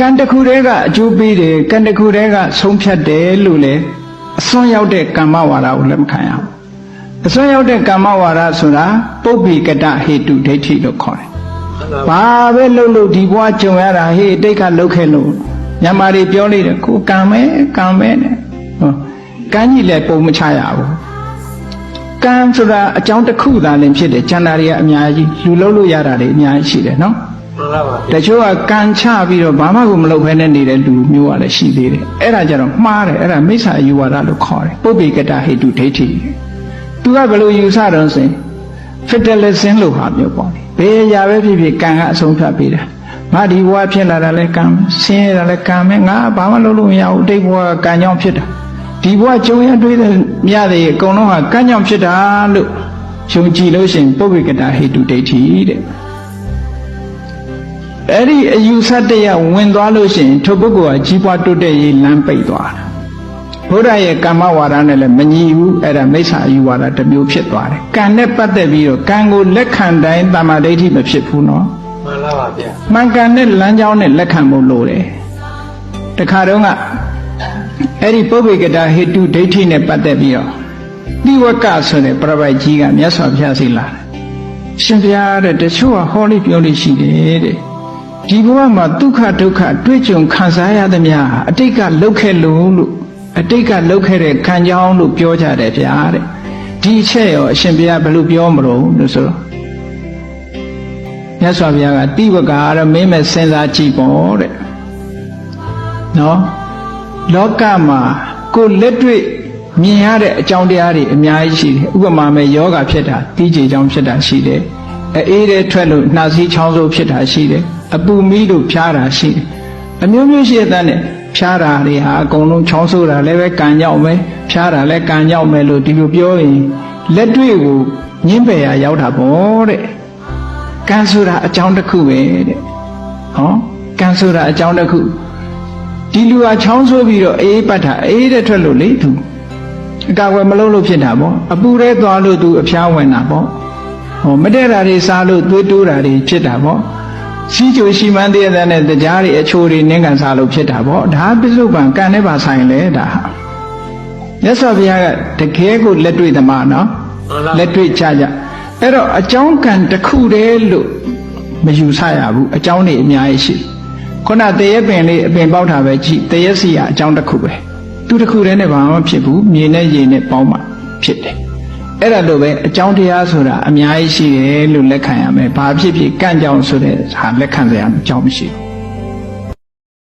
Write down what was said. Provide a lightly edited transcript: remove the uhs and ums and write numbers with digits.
ကန်တခုတည်းကအကျိုးပေးတယ်ကန်တခုတည်းကဆုံးဖြတ်တယ်လို့လေအစွန်းရောက်တဲ့ကမ္မဝါဒကိုလက်မခံရဘူးအစွန်းရောက်တဲ့ကမ္မဝါဒဆိုတာပုပ္ပိကတဟေတုဒိဋ္ဌိလို့ခေါ်တယ်ဘာပဲလုပ်လို့ဒီဘဝကြုံရတာဟေ့တိတ်ခါလုပ်ခဲ့လို့ညမာတွေပြောနေတယ်ကိုကံမဲနဲ့ဟောကံကြီးလည်းပုံမချရဘူးကံဆိုတာအကြောင်းတစ်ခုသာလည်းဖြစ်တယ်ကျန်တာတွေကအများကြီးလူလုပ်လို့ရတာတွေအများကြီးရှိတယ်နော်တချို့ကကံချပြီးတော့ဘာမှကိုမလုပ်ဘဲနဲ့နေတဲ့လူမျိုးကလည်းရှိသေးတယ်အဲ့ဒါကြတော့မှားတယ်အဲ့ဒါမိစ္ဆာယူဝါဒလို့ခေါ်တယ်ပုပ္ပိကတဟေတုဒိဋ္ဌိသူကဘယ်လိုယူဆတော့ဆိုရင် fatalism လို့ဟာမျိုးပေါ့ဘယ်ရာပဲဖြစ်ဖြစ်ကံကအဆုံးဖြတ်ပေးတယ်ငါဒီဘဝဖြစ်လာတာလဲကံဆင်းရဲတာလဲကံပဲငါဘာမှလုပ်လို့မရဘူးအတိတ်ဘဝကကံကြောင့်ဖြစ်တာဒီဘဝကြုံရတွေ့တဲ့မြတ်တွေအကုန်လုံးဟာကံကြောင့်ဖြစ်တာလို့ယုံကြည်လို့ရှိရင်ပုပ္ပိကတဟေတုဒိဋ္ဌိတဲ့အဲ့ဒီအယူဆတရားဝင်သွားလို့ရှိရင်ထိုပုဂ္ဂိုလ်ကကြီးပွားတိုးတက်ရေးလမ်းပိတ်သွားတာဘုရားရဲ့ကမ္မဝါဒနဲ့လည်းမညီဘူးအဲ့ဒါမိစ္ဆာအယူဝါဒတစ်မျိုးဖြစ်သွားတယ်ကံနဲ့ပတ်သက်ပြီးတော့ကံကိုလက်ခံတိုင်းတမာဒိဋ္ဌိမဖြစ်ဘူးနော်မှန်ပါဗျာမှန်ကန်တဲ့လမ်းကြောင်းနဲ့လက်ခံဖို့လိုတယ်တခါတော့ကအဲ့ဒီပုပ္ပိကတဟေတုဒိဋ္ဌိနဲ့ပတ်သက်ပြီးတော့တိဝကဆိုတဲ့ပြပိုက်ကြီးကမြတ်စွာဘုရားစီလာတယ်ရှင်ဘုရားတဲ့တချို့ကဟောလိပြောလိရှိတယ်တဲ့ဒီဘဝမှာဒုက္ခဒုက္ခတွေ့ကြုံခံစားရသမျှအတိတ်ကလှုပ်ခဲ့လို့အတိတ်ကလှုပ်ခဲ့တဲ့ခံကြောင်းလို့ပြောကြတယ်ဗျာတဲ့ဒီအချက်ရောအရှင်ဘုရားဘယ်လိုပြောမလို့လို့ဆိုတော့မြတ်စွာဘုရားကတိဝကကတော့မင်းမဲ့စဉ်းစားကြည့်ပေါ့တဲ့နော်လောကမှာကိုလက်တွေ့မြင်ရတဲ့အကြောင်းတရားတွေအများကြီးရှိတယ်ဥပမာမဲ့ယောဂဖြစ်တာတီးကြေကြောင့်ဖြစ်တာရှိတယ်အေးတဲ့ထွက်လို့နှာစေးချောင်းဆိုးဖြစ်တာရှိတယ်အပူမီးတို့ဖြားတာရှိတယ်အမျိုးမျိုးရှိတဲ့နဲ့ဖြားတာတွေဟာအကုန်လုံးချောင်းဆိုးတာလည်းပဲကံကြောင့်ပဲဖြားတာလည်းကံကြောင့်ပဲလို့ဒီလိုပြောရင်လက်တွေ့ကိုညှင်းပယ်ရရောက်တာပေါ့တဲ့ကံဆိုတာအကြောင်းတစ်ခုပဲတဲ့ဟောကံဆိုတာအကြောင်းတစ်ခုဒီလူဟာချောင်းဆိုးပြီးတော့အေးပတ်တာအေးတဲ့ထွက်လို့လေသူအကာအကွယ်မလုပ်လို့ဖြစ်တာပေါ့အပူထဲသွားလို့သူအဖျားဝင်တာပေါ့ဟောမတည့်တာတွေစားလို့သွေးတိုးတာတွေဖြစ်တာပေါ့စီးကြိုရှိမှန်းတည်းတဲ့တရားတွေအချိုးတွေနင်းကန်စားလို့ဖြစ်တာပေါ့ဒါပစ္စုပန်ကံနဲ့ပါဆိုင်လေဒါမြတ်စွာဘုရားကတကယ်ကိုလက်တွေ့သမားနော်လက်တွေ့ကြကြအဲ့တော့အကြောင်းကံတစ်ခုတည်းလို့မယူဆရဘူးအကြောင်းတွေအများကြီးရှိခုနတရက်ပင်လေးအပင်ပေါက်တာပဲကြည့်တရက်စီကအကြောင်းတစ်ခုပဲသူတစ်ခုတည်းနဲ့ဘာမှဖြစ်ဘူးမြေနဲ့ရေနဲ့ပေါင်းမှဖြစ်တယ်အဲ့ဒါလိုပဲအကြောင်းတရားဆိုတာအများကြီးရှိတယ်လို့လက်ခံရမယ်ဘာဖြစ်ဖြစ်ကံ့ကြောင့်ဆိုတဲ့ဟာလက်ခံစရာအကြောင်းမရှိဘူး